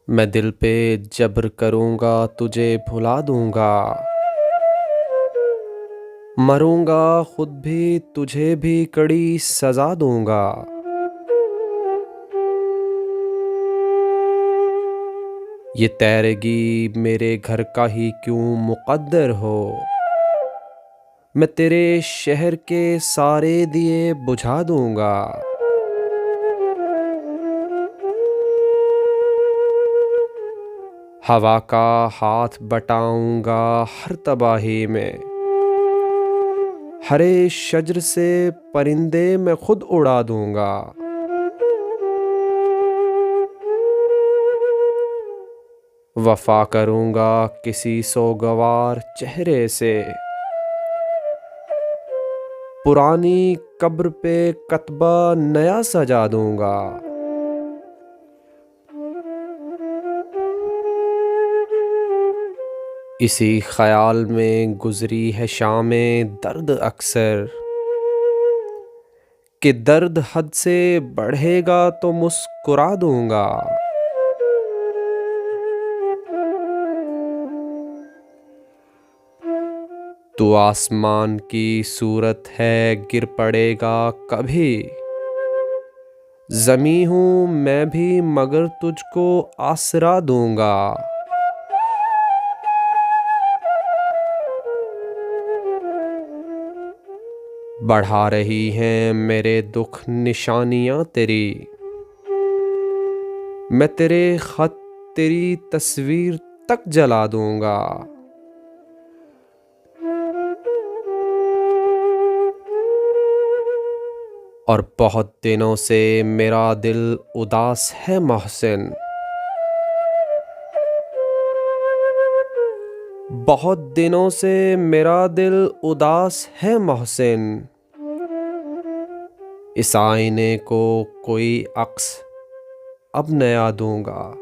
मैं दिल पे जब्र करूँगा तुझे भुला दूँगा। मरूँगा खुद भी तुझे भी कड़ी सज़ा दूँगा। ये तैरगी मेरे घर का ही क्यों मुक़द्दर हो। मैं तेरे शहर के सारे दिए बुझा दूँगा। हवा का हाथ बटाऊँगा हर तबाही में। हरे शजर से परिंदे मैं खुद उड़ा दूँगा। वफ़ा करूँगा किसी सोगवार चेहरे से। पुरानी कब्र पे कतबा नया सजा दूँगा। इसी ख़याल में गुज़री है शामें दर्द अक्सर कि दर्द हद से बढ़ेगा तो मुस्कुरा दूँगा। तू आसमान की सूरत है गिर पड़ेगा कभी। ज़मीं हूँ मैं भी मगर तुझको आसरा दूँगा। बढ़ा रही हैं मेरे दुख निशानियाँ तेरी। मैं तेरे ख़त तेरी तस्वीर तक जला दूँगा। और बहुत दिनों से मेरा दिल उदास है मोहसिन। बहुत दिनों से मेरा दिल उदास है मोहसिन। इस आईने को कोई अक्स अब नया दूँगा।